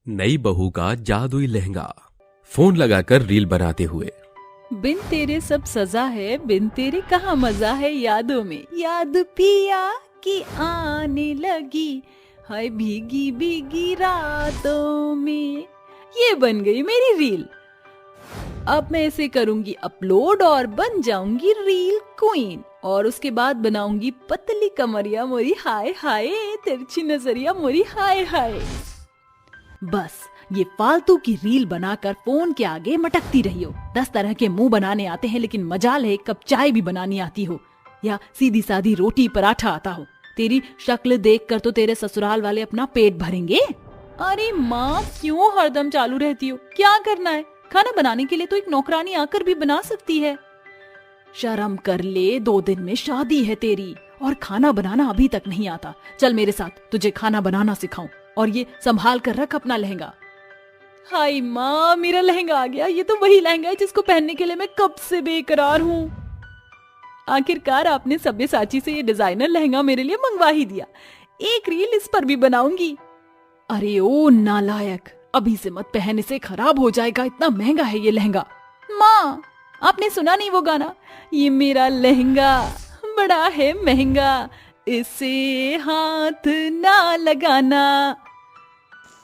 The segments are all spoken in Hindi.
नई बहू का जादुई लहंगा। फोन लगाकर रील बनाते हुए। बिन तेरे सब सजा है, बिन तेरे कहाँ मजा है, यादों में याद पिया की आने लगी, हाय भीगी भीगी रातों में। ये बन गई मेरी रील। अब मैं इसे करूंगी अपलोड और बन जाऊंगी रील क्वीन। और उसके बाद बनाऊंगी पतली कमरिया मोरी हाय हाय, तिरछी नजरिया मोरी हाय हाय। बस ये फालतू की रील बनाकर फोन के आगे मटकती रही हो। 10 तरह के मुंह बनाने आते हैं, लेकिन मजाल है एक कप चाय भी बनानी आती हो, या सीधी सादी रोटी पराठा आता हो। तेरी शक्ल देखकर तो तेरे ससुराल वाले अपना पेट भरेंगे। अरे माँ, क्यों हरदम चालू रहती हो? क्या करना है? खाना बनाने के लिए तो एक नौकरानी आकर भी बना सकती है। शर्म कर ले, 2 दिन में शादी है तेरी और खाना बनाना अभी तक नहीं आता। चल मेरे साथ, तुझे खाना बनाना सिखाऊं। और ये संभाल कर रख अपना लहंगा। हाय माँ, मेरा लहंगा आ गया। ये तो वही लहंगा है जिसको पहनने के लिए मैं कब से बेकरार हूँ। आखिरकार आपने सब्यसाची से ये डिजाइनर लहंगा मेरे लिए मंगवा ही दिया। एक रील इस पर भी बनाऊंगी। अरे ओ नालायक, अभी से मत पहन, इसे खराब हो जाएगा। इतना महंगा है ये लहंगा। माँ, आपने सुना नहीं वो गाना? ये मेरा लहंगा बड़ा है महंगा, इसे हाथ ना लगाना।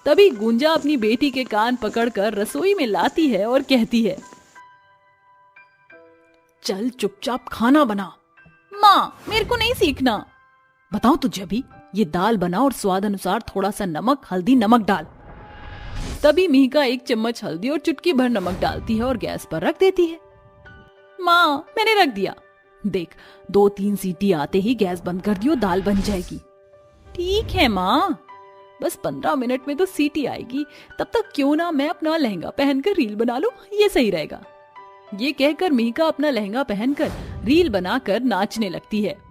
तभी गुंजा अपनी बेटी के कान पकड़कर रसोई में लाती है और कहती है, चल चुपचाप खाना बना। माँ, मेरे को नहीं सीखना। बताओ तुझे अभी। ये दाल बना और स्वाद अनुसार थोड़ा सा नमक, हल्दी, नमक डाल। तभी मिहिका 1 चम्मच हल्दी और चुटकी भर नमक डालती है और गैस पर रख देती है। माँ, मैंने रख दिया। देख, 2-3 सीटी आते ही गैस बंद कर दियो, दाल बन जाएगी। ठीक है माँ, बस 15 मिनट में तो सीटी आएगी। तब तक क्यों ना मैं अपना लहंगा पहनकर रील बना लूं, ये सही रहेगा। ये कहकर मिहिका अपना लहंगा पहनकर रील बनाकर नाचने लगती है।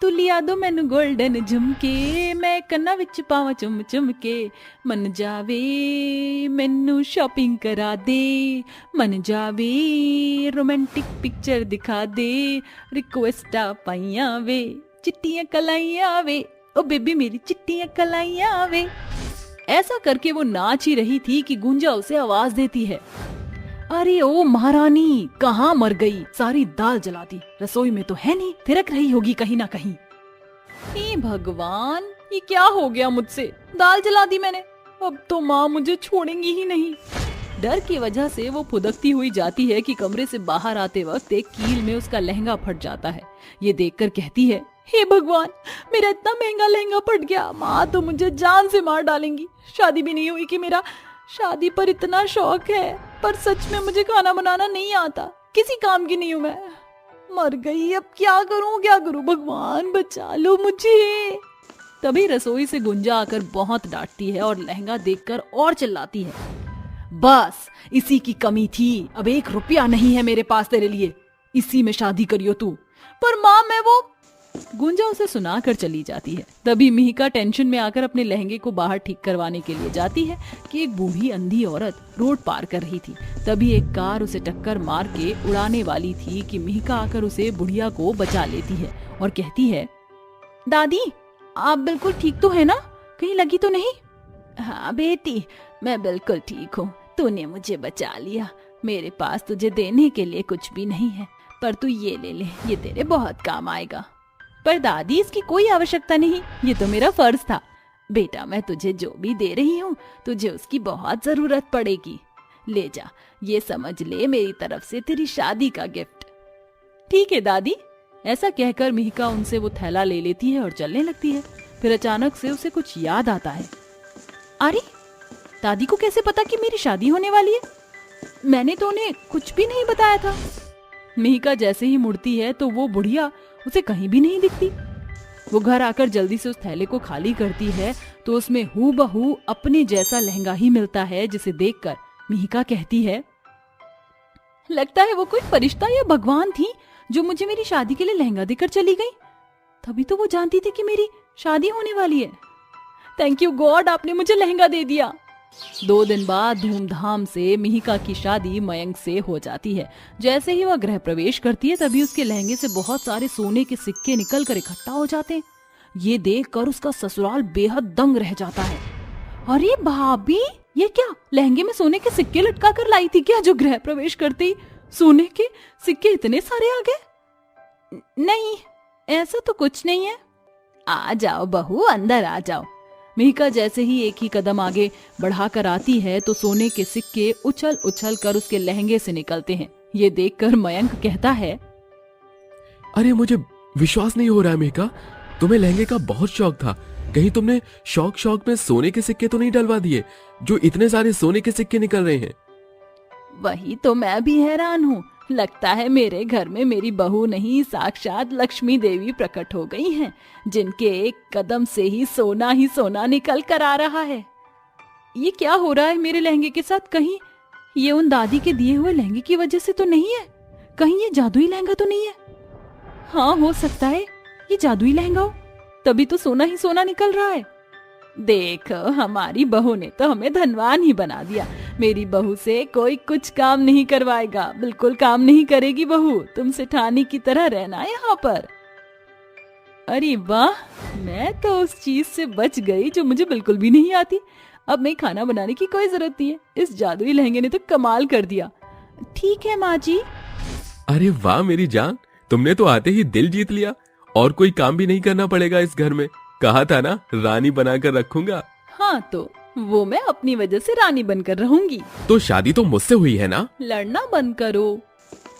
तू लिया दो मैनू गोल्डन झुमके, मैं कन्ना विच पावां चुम चुम के, मन जावे मैनू शॉपिंग करा दे, मन जावे रोमांटिक पिक्चर दिखा दे, रिक्वेस्टा पाइया वे, चिट्टियां कलाइया वे, ओ बेबी मेरी चिट्टियां कलाइया वे। ऐसा करके वो नाच ही रही थी कि गुंजा उसे आवाज देती है, अरे ओ महारानी, कहाँ मर गई? सारी दाल जला दी। रसोई में तो है नहीं, थिरक रही होगी कहीं ना कहीं। हे भगवान, ये क्या हो गया मुझसे? दाल जला दी मैंने। अब तो माँ मुझे छोड़ेंगी ही नहीं। डर की वजह से वो फुदकती हुई जाती है कि कमरे से बाहर आते वक्त एक कील में उसका लहंगा फट जाता है। ये देखकर कहती है, हे भगवान, मेरा इतना महंगा लहंगा फट गया। माँ तो मुझे जान से मार डालेंगी। शादी भी नहीं हुई कि मेरा शादी पर इतना शौक है, पर सच में मुझे खाना बनाना नहीं आता। किसी काम की नहीं हूँ मैं। मर गई, अब क्या करूँ भगवान बचा लो मुझे। तभी रसोई से गुंजा आकर बहुत डांटती है और लहंगा देखकर और चिल्लाती है, बस इसी की कमी थी। अब 1 रुपया नहीं है मेरे पास तेरे लिए, इसी में शादी करियो तू। पर माँ, मैं वो। गुंजा उसे सुनाकर चली जाती है। तभी मिहिका टेंशन में आकर अपने लहंगे को बाहर ठीक करवाने के लिए जाती है कि एक बूढ़ी अंधी औरत रोड पार कर रही थी। तभी एक कार उसे टक्कर मार के उड़ाने वाली थी कि मिहिका आकर उसे बुढ़िया को बचा लेती है और कहती है, दादी आप बिल्कुल ठीक तो है ना? कहीं लगी तो नहीं? हाँ बेटी, मैं बिल्कुल ठीक हूँ। तूने मुझे बचा लिया। मेरे पास तुझे देने के लिए कुछ भी नहीं है, पर तू ये ले ले, ये तेरे बहुत काम आएगा। पर दादी, इसकी कोई आवश्यकता नहीं, ये तो मेरा फर्ज था। बेटा, मैं तुझे जो भी दे रही हूँ, तुझे उसकी बहुत जरूरत पड़ेगी। ले जा, ये समझ ले मेरी तरफ से तेरी शादी का गिफ्ट। ठीक है दादी। ऐसा कहकर मिहिका उनसे वो थैला ले लेती है और चलने लगती है। फिर अचानक से उसे कुछ याद आता है। अरे, दादी को कैसे पता कि मेरी शादी होने वाली है? मैंने तो उन्हें कुछ भी नहीं बताया था। मिहिका जैसे ही मुड़ती है तो वो बुढ़िया उसे कहीं भी नहीं दिखती। वो घर आकर जल्दी से उस थैले को खाली करती है तो उसमें हूबहू अपने जैसा लहंगा ही मिलता है, जिसे देखकर मिहिका कहती है, लगता है वो कोई फरिश्ता या भगवान थी जो मुझे मेरी शादी के लिए लहंगा देकर चली गई। तभी तो वो जानती थी कि मेरी शादी होने वाली है। थैंक यू गॉड, आपने मुझे लहंगा दे दिया। 2 दिन बाद धूमधाम से मिहिका की शादी मयंक से हो जाती है। जैसे ही वह गृह प्रवेश करती है तभी उसके लहंगे से बहुत सारे सोने के सिक्के निकलकर इकट्ठा हो जाते हैं। ये देखकर उसका ससुराल बेहद दंग रह जाता है। अरे भाभी, ये क्या लहंगे में सोने के सिक्के लटका कर लाई थी क्या, जो गृह प्रवेश करते ही सोने के सिक्के इतने सारे आ गए? नहीं, ऐसा तो कुछ नहीं है। आ जाओ बहू, अंदर आ जाओ। मिहिका जैसे ही एक ही कदम आगे बढ़ाकर आती है तो सोने के सिक्के उछल उछल कर उसके लहंगे से निकलते हैं। ये देखकर मयंक कहता है, अरे मुझे विश्वास नहीं हो रहा है मेघा, तुम्हें लहंगे का बहुत शौक था। कहीं तुमने शौक में सोने के सिक्के तो नहीं डलवा दिए, जो इतने सारे सोने के सिक्के निकल रहे हैं? वही तो मैं भी हैरान हूँ। लगता है मेरे घर में मेरी बहू नहीं, साक्षात लक्ष्मी देवी प्रकट हो गई हैं, जिनके एक कदम से ही सोना निकल कर आ रहा है। ये क्या हो रहा है मेरे लहंगे के साथ? कहीं ये उन दादी के दिए हुए लहंगे की वजह से तो नहीं है? कहीं ये जादुई लहंगा तो नहीं है? हाँ, हो सकता है ये जादुई लहंगा हो, तभी तो सोना निकल रहा है। देख, हमारी बहू ने तो हमें धनवान ही बना दिया। मेरी बहू से कोई कुछ काम नहीं करवाएगा, बिल्कुल काम नहीं करेगी बहू। तुम सेठानी की तरह रहना यहाँ पर। अरे वाह, मैं तो उस चीज से बच गई जो मुझे बिल्कुल भी नहीं आती। अब मैं खाना बनाने की कोई जरूरत नहीं है। इस जादुई लहंगे ने तो कमाल कर दिया। ठीक है माँ जी। अरे वाह मेरी जान, तुमने तो आते ही दिल जीत लिया, और कोई काम भी नहीं करना पड़ेगा इस घर में। कहा था ना, रानी बनाकर रखूंगा। हाँ, तो वो मैं अपनी वजह से रानी बनकर रहूंगी। तो शादी तो मुझसे हुई है ना? लड़ना बंद करो।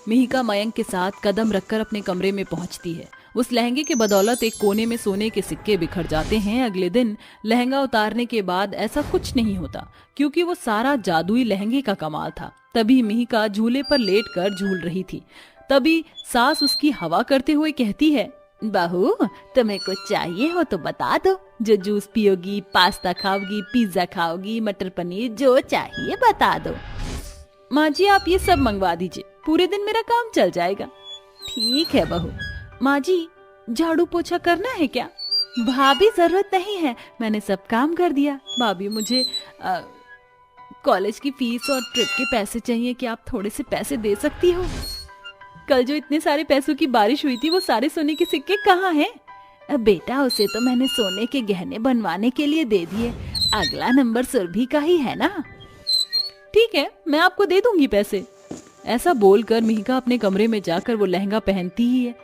मिहिका मयंक के साथ कदम रखकर अपने कमरे में पहुंचती है। उस लहंगे के बदौलत एक कोने में सोने के सिक्के बिखर जाते हैं। अगले दिन लहंगा उतारने के बाद ऐसा कुछ नहीं होता, क्योंकि वो सारा जादुई लहंगे का कमाल था। तभी मिहिका झूले पर लेटकर झूल रही थी। तभी सास उसकी हवा करते हुए कहती है, बहू, तुम्हें कुछ चाहिए हो तो बता दो। जो जूस पियोगी, पास्ता खाओगी, पिज्जा खाओगी, मटर पनीर, जो चाहिए बता दो। माँ जी, आप ये सब मंगवा दीजिए, पूरे दिन मेरा काम चल जाएगा। ठीक है बहू। माँ जी, झाड़ू पोछा करना है क्या? भाभी, जरूरत नहीं है, मैंने सब काम कर दिया। भाभी, मुझे कॉलेज की फीस और ट्रिप के पैसे चाहिए, कि आप थोड़े से पैसे दे सकती हो? कल जो इतने सारे पैसों की बारिश हुई थी, वो सारे सोने के सिक्के कहाँ हैं? बेटा, उसे तो मैंने सोने के गहने बनवाने के लिए दे दिए। अगला नंबर सुरभि का ही है ना। ठीक है, मैं आपको दे दूंगी पैसे। ऐसा बोलकर मिहिका अपने कमरे में जाकर वो लहंगा पहनती ही है।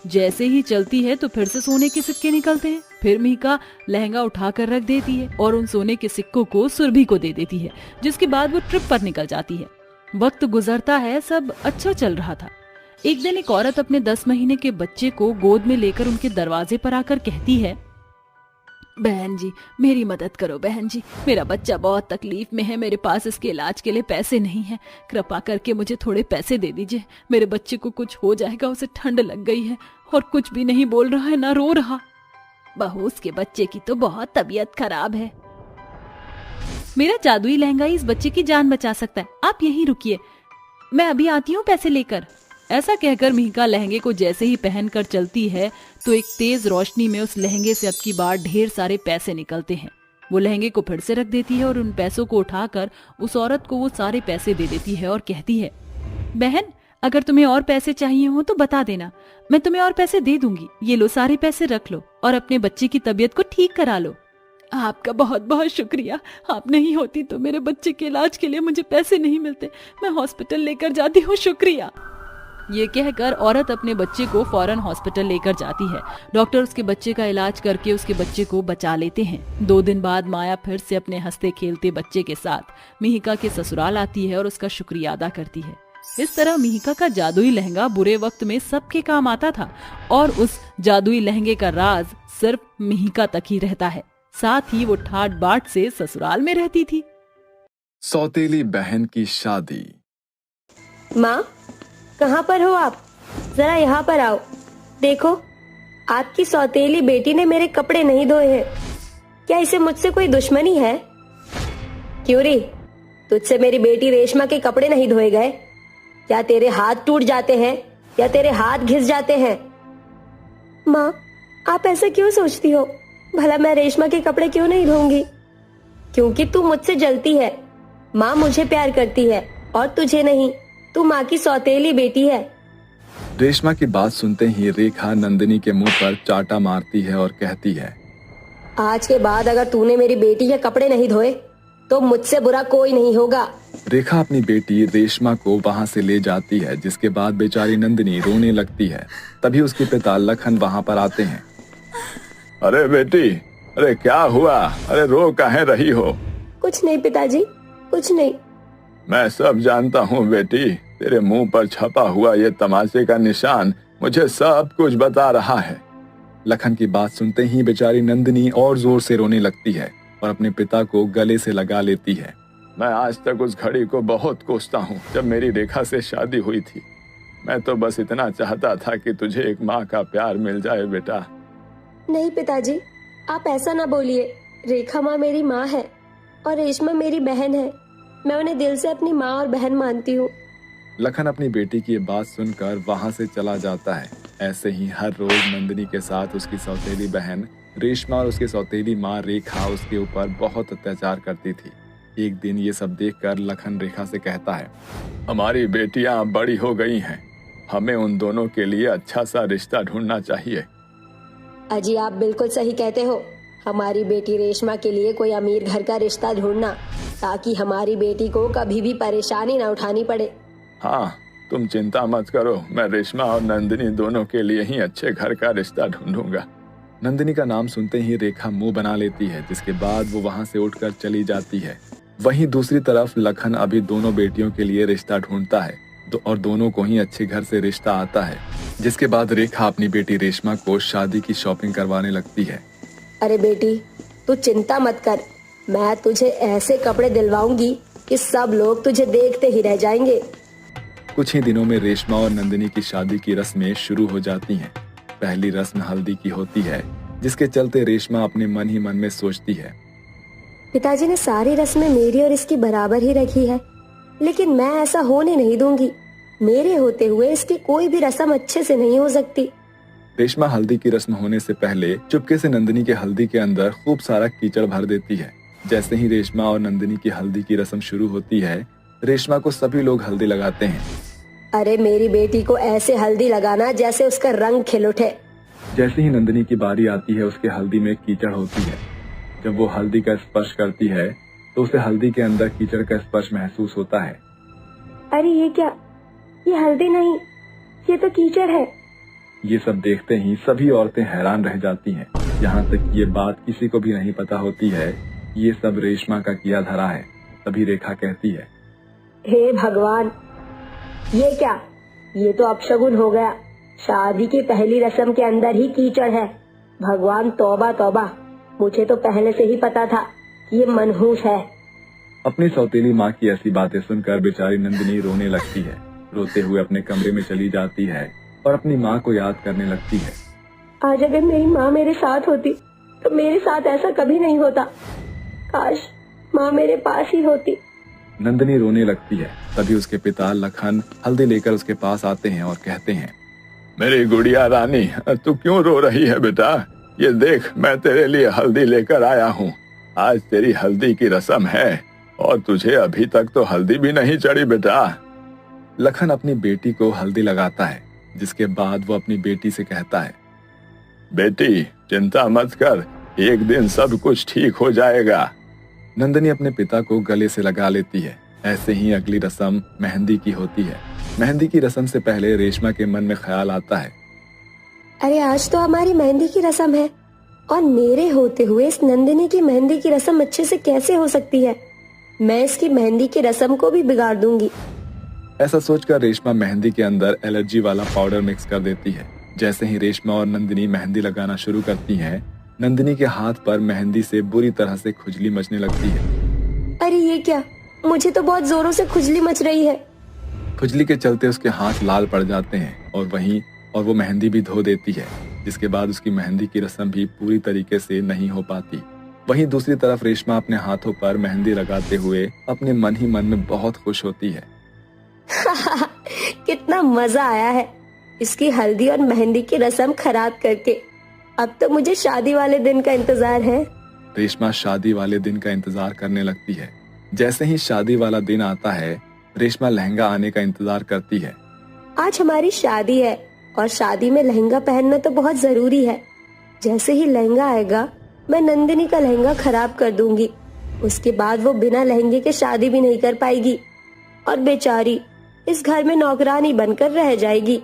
जैसे ही चलती है तो फिर से सोने के सिक्के निकलते हैं। फिर मिहिका लहंगा उठाकर रख देती है और उन सोने के सिक्कों को सुरभि को दे देती है, जिसके बाद वो ट्रिप पर निकल जाती है। वक्त गुजरता है, सब अच्छा चल रहा था। एक दिन एक औरत अपने 10 महीने के बच्चे को गोद में लेकर उनके दरवाजे पर आकर कहती है, बहन जी, मेरी मदद करो बहन जी, मेरा बच्चा बहुत तकलीफ में है, मेरे पास इसके इलाज के लिए पैसे नहीं हैं, कृपा करके मुझे थोड़े पैसे दे दीजिए। मेरे बच्चे को कुछ हो जाएगा, उसे ठंड लग गई है और कुछ भी नहीं बोल रहा है, ना रो रहा। बहू, उसके बच्चे की तो बहुत तबीयत खराब है। मेरा जादुई लहंगा इस बच्चे की जान बचा सकता है, आप यहीं रुकिए, मैं अभी आती हूँ पैसे लेकर। ऐसा कहकर मिहिका लहंगे को जैसे ही पहनकर चलती है तो एक तेज रोशनी में उस लहंगे से अब की बार ढेर सारे पैसे निकलते हैं। वो लहंगे को फिर से रख देती है और उन पैसों को उठाकर उस औरत को वो सारे पैसे दे देती है और कहती है, बहन, अगर तुम्हें और पैसे चाहिए हो तो बता देना, मैं तुम्हें और पैसे दे दूंगी। ये लो, सारे पैसे रख लो और अपने बच्चे की तबीयत को ठीक करा लो। आपका बहुत बहुत शुक्रिया, आप नहीं होती तो मेरे बच्चे के इलाज के लिए मुझे पैसे नहीं मिलते, मैं हॉस्पिटल लेकर जाती हूँ, शुक्रिया। ये कहकर औरत अपने बच्चे को फौरन हॉस्पिटल लेकर जाती है। डॉक्टर उसके बच्चे का इलाज करके उसके बच्चे को बचा लेते हैं। 2 दिन बाद माया फिर से अपने हंसते खेलते बच्चे के साथ मिहिका के ससुराल आती है और उसका शुक्रिया अदा करती है। इस तरह मिहिका का जादुई लहंगा बुरे वक्त में सबके काम आता था और उस जादुई लहंगे का राज सिर्फ मिहिका तक ही रहता है। साथ ही वो ठाट बाट से ससुराल में रहती थी। सौतेली बहन की शादी। माँ, कहाँ पर हो आप? जरा यहाँ पर आओ। देखो, आपकी सौतेली बेटी ने मेरे कपड़े नहीं धोए हैं। क्या इसे मुझसे कोई दुश्मनी है? क्यों रे, तुझसे मेरी बेटी रेशमा के कपड़े नहीं धोए गए? क्या तेरे हाथ टूट जाते हैं या तेरे हाथ घिस जाते हैं? माँ, आप ऐसा क्यों सोचती हो? भला मैं रेशमा के कपड़े क्यों नहीं धोऊंगी? क्योंकि तू मुझसे जलती है। माँ मुझे प्यार करती है और तुझे नहीं। तू माँ की सौतेली बेटी है। रेशमा की बात सुनते ही रेखा नंदिनी के मुंह पर चाटा मारती है और कहती है, आज के बाद अगर तूने मेरी बेटी के कपड़े नहीं धोए तो मुझसे बुरा कोई नहीं होगा। रेखा अपनी बेटी रेशमा को वहां से ले जाती है, जिसके बाद बेचारी नंदिनी रोने लगती है। तभी उसके पिता लखन वहां पर आते हैं। अरे बेटी, अरे क्या हुआ? अरे रो काहे रही हो? कुछ नहीं पिताजी, कुछ नहीं। मैं सब जानता हूँ बेटी, तेरे मुंह पर छपा हुआ ये तमाचे का निशान मुझे सब कुछ बता रहा है। लखन की बात सुनते ही बेचारी नंदिनी और जोर से रोने लगती है और अपने पिता को गले से लगा लेती है। मैं आज तक उस घड़ी को बहुत कोसता हूँ जब मेरी रेखा से शादी हुई थी। मैं तो बस इतना चाहता था कि तुझे एक माँ का प्यार मिल जाए बेटा। नहीं पिताजी, आप ऐसा ना बोलिए। रेखा माँ मेरी माँ है और रेशमा मेरी बहन है। मैं उन्हें दिल से अपनी माँ और बहन मानती हूँ। लखन अपनी बेटी की ये बात सुनकर वहां से चला जाता है। ऐसे ही हर रोज नंदिनी के साथ उसकी सौतेली बहन रेशमा और उसकी सौतेली माँ रेखा उसके ऊपर बहुत अत्याचार करती थी। एक दिन ये सब देखकर लखन रेखा से कहता है, हमारी बेटियां अब बड़ी हो गई हैं, हमें उन दोनों के लिए अच्छा सा रिश्ता ढूंढना चाहिए। अजी आप बिल्कुल सही कहते हो। हमारी बेटी रेशमा के लिए कोई अमीर घर का रिश्ता ढूंढना, ताकि हमारी बेटी को कभी भी परेशानी न उठानी पड़े। हाँ, तुम चिंता मत करो, मैं रेशमा और नंदिनी दोनों के लिए ही अच्छे घर का रिश्ता ढूंढूंगा। नंदिनी का नाम सुनते ही रेखा मुंह बना लेती है, जिसके बाद वो वहां से उठकर चली जाती है। वहीं दूसरी तरफ लखन अभी दोनों बेटियों के लिए रिश्ता ढूंढता है और दोनों को ही अच्छे घर से रिश्ता आता है। जिसके बाद रेखा अपनी बेटी रेशमा को शादी की शॉपिंग करवाने लगती है। अरे बेटी, तू चिंता मत कर, मैं तुझे ऐसे कपड़े दिलवाऊंगी कि सब लोग तुझे देखते ही रह जाएंगे। कुछ ही दिनों में रेशमा और नंदिनी की शादी की रस्में शुरू हो जाती हैं। पहली रस्म हल्दी की होती है, जिसके चलते रेशमा अपने मन ही मन में सोचती है, पिताजी ने सारी रस्में मेरी और इसकी बराबर ही रखी है, लेकिन मैं ऐसा होने नहीं दूंगी। मेरे होते हुए इसकी कोई भी रस्म अच्छे से नहीं हो सकती। रेशमा हल्दी की रस्म होने से पहले चुपके से नंदिनी के हल्दी के अंदर खूब सारा कीचड़ भर देती है। जैसे ही रेशमा और नंदिनी की हल्दी की रस्म शुरू होती है, रेशमा को सभी लोग हल्दी लगाते हैं। अरे मेरी बेटी को ऐसे हल्दी लगाना जैसे उसका रंग खिल उठे। जैसे ही नंदिनी की बारी आती है, उसके हल्दी में कीचड़ होती है। जब वो हल्दी का स्पर्श करती है तो उसे हल्दी के अंदर कीचड़ का स्पर्श महसूस होता है। अरे ये क्या? ये हल्दी नहीं, ये तो कीचड़ है। ये सब देखते ही सभी औरतें हैरान रह जाती हैं। यहाँ तक ये बात किसी को भी नहीं पता होती है, ये सब रेशमा का किया धरा है। तभी रेखा कहती है, हे भगवान, ये क्या? ये तो अपशगुन हो गया। शादी की पहली रस्म के अंदर ही कीचड़ है। भगवान तौबा तौबा, मुझे तो पहले से ही पता था कि ये मनहूस है। अपनी सौतेली माँ की ऐसी बातें सुनकर बेचारी नंदिनी रोने लगती है। रोते हुए अपने कमरे में चली जाती है और अपनी माँ को याद करने लगती है। आज अगर मेरी माँ मेरे साथ होती तो मेरे साथ ऐसा कभी नहीं होता। काश माँ मेरे पास ही होती। नंदिनी रोने लगती है। तभी उसके पिता लखन हल्दी लेकर उसके पास आते हैं और कहते हैं, मेरी गुड़िया रानी, तू क्यों रो रही है बेटा? ये देख, मैं तेरे लिए हल्दी लेकर आया हूँ। आज तेरी हल्दी की रस्म है और तुझे अभी तक तो हल्दी भी नहीं चढ़ी बेटा। लखन अपनी बेटी को हल्दी लगाता है, जिसके बाद वो अपनी बेटी से कहता है, बेटी चिंता मत कर, एक दिन सब कुछ ठीक हो जाएगा। नंदिनी अपने पिता को गले से लगा लेती है। ऐसे ही अगली रस्म मेहंदी की होती है। मेहंदी की रस्म से पहले रेशमा के मन में ख्याल आता है, अरे आज तो हमारी मेहंदी की रस्म है और मेरे होते हुए इस नंदिनी की मेहंदी की रस्म अच्छे से कैसे हो सकती है? मैं इसकी मेहंदी की रस्म को भी बिगाड़ दूंगी। ऐसा सोचकर रेशमा मेहंदी के अंदर एलर्जी वाला पाउडर मिक्स कर देती है। जैसे ही रेशमा और नंदिनी मेहंदी लगाना शुरू करती हैं, नंदिनी के हाथ पर मेहंदी से बुरी तरह से खुजली मचने लगती है। अरे ये क्या? मुझे तो बहुत जोरों से खुजली मच रही है। खुजली के चलते उसके हाथ लाल पड़ जाते हैं और वो मेहंदी भी धो देती है, जिसके बाद उसकी मेहंदी की रस्म भी पूरी तरीके से नहीं हो पाती। वहीं दूसरी तरफ रेशमा अपने हाथों पर मेहंदी लगाते हुए अपने मन ही मन में बहुत खुश होती है। कितना मजा आया है इसकी हल्दी और मेहंदी की रस्म खराब करके। अब तो मुझे शादी वाले दिन का इंतजार है। रेशमा शादी वाले दिन का इंतजार करने लगती है। जैसे ही शादी वाला दिन आता है, रेशमा लहंगा आने का इंतजार करती है। आज हमारी शादी है और शादी में लहंगा पहनना तो बहुत जरूरी है। जैसे ही लहंगा आएगा मैं नंदिनी का लहंगा खराब कर दूंगी। उसके बाद वो बिना लहंगे के शादी भी नहीं कर पाएगी और बेचारी इस घर में नौकरानी बनकर रह जाएगी।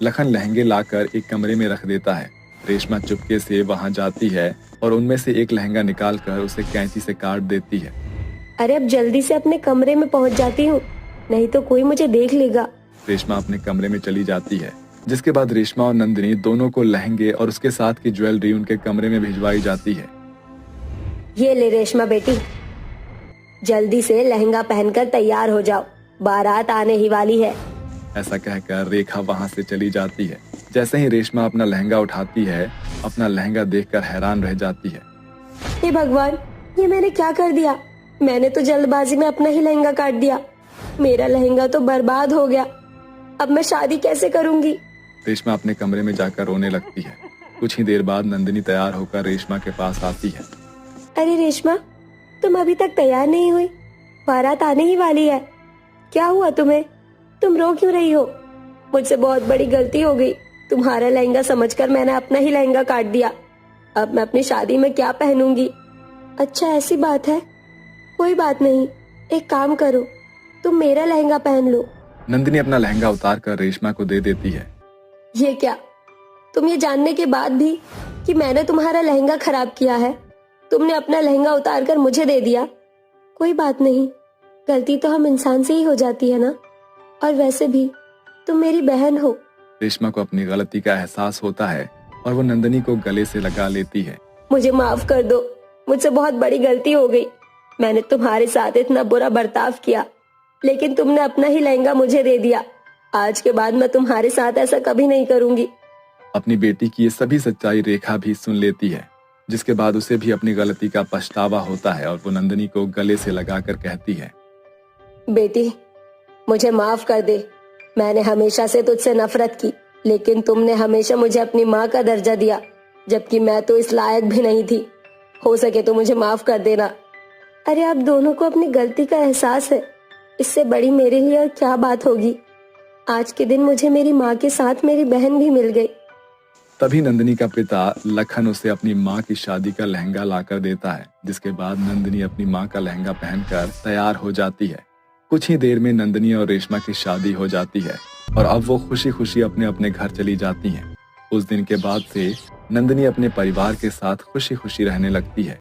लखन लहंगे लाकर एक कमरे में रख देता है। रेशमा चुपके से वहां जाती है और उनमें से एक लहंगा निकालकर उसे कैंची से काट देती है। अरे अब जल्दी से अपने कमरे में पहुंच जाती हूँ, नहीं तो कोई मुझे देख लेगा। रेशमा अपने कमरे में चली जाती है, जिसके बाद रेशमा और नंदिनी दोनों को लहंगे और उसके साथ की ज्वेलरी उनके कमरे में भिजवाई जाती है। ये ले रेशमा बेटी, जल्दी से लहंगा पहनकर तैयार हो जाओ, बारात आने ही वाली है। ऐसा कहकर रेखा वहां से चली जाती है। जैसे ही रेशमा अपना लहंगा उठाती है, अपना लहंगा देखकर हैरान रह जाती है। हे भगवान, ये मैंने क्या कर दिया? मैंने तो जल्दबाजी में अपना ही लहंगा काट दिया। मेरा लहंगा तो बर्बाद हो गया। अब मैं शादी कैसे करूंगी? रेशमा अपने कमरे में जाकर रोने लगती है। कुछ ही देर बाद नंदिनी तैयार होकर रेशमा के पास आती है। अरे रेशमा, तुम अभी तक तैयार नहीं हुई? बारात आने ही वाली है। क्या हुआ तुम्हें? तुम रो क्यों रही हो? मुझसे बहुत बड़ी गलती हो गई। तुम्हारा लहंगा समझकर मैंने अपना ही लहंगा काट दिया। अब मैं अपनी शादी में क्या पहनूंगी? अच्छा ऐसी बात है, कोई बात नहीं, एक काम करो, तुम मेरा लहंगा पहन लो। नंदिनी अपना लहंगा उतार कर रेशमा को दे देती है। ये क्या? तुम ये जानने के बाद भी कि मैंने तुम्हारा लहंगा खराब किया है, तुमने अपना लहंगा उतार कर मुझे दे दिया। कोई बात नहीं, गलती तो हम इंसान से ही हो जाती है ना। और वैसे भी तुम मेरी बहन हो। रेशमा को अपनी गलती का एहसास होता है और वो नंदिनी को गले से लगा लेती है। मुझे माफ कर दो, मुझसे बहुत बड़ी गलती हो गई। मैंने तुम्हारे साथ इतना बुरा बर्ताव किया, लेकिन तुमने अपना ही लहंगा मुझे दे दिया। आज के बाद मैं तुम्हारे साथ ऐसा कभी नहीं करूंगी। अपनी बेटी की ये सभी सच्चाई रेखा भी सुन लेती है, जिसके बाद उसे भी अपनी गलती का पछतावा होता है और वो नंदिनी को गले से लगाकर कहती है, बेटी मुझे माफ कर दे। मैंने हमेशा से तुझसे नफरत की, लेकिन तुमने हमेशा मुझे अपनी माँ का दर्जा दिया, जबकि मैं तो इस लायक भी नहीं थी। हो सके तो मुझे माफ कर देना। अरे आप दोनों को अपनी गलती का एहसास है, इससे बड़ी मेरे लिए और क्या बात होगी। आज के दिन मुझे मेरी माँ के साथ मेरी बहन भी मिल गई। तभी नंदिनी का पिता लखन उसे अपनी माँ की शादी का लहंगा लाकर देता है, जिसके बाद नंदिनी अपनी माँ का लहंगा पहनकर तैयार हो जाती है। कुछ ही देर में नंदिनी और रेशमा की शादी हो जाती है और अब वो खुशी खुशी अपने अपने घर चली जाती हैं। उस दिन के बाद से नंदिनी अपने परिवार के साथ खुशी खुशी रहने लगती है।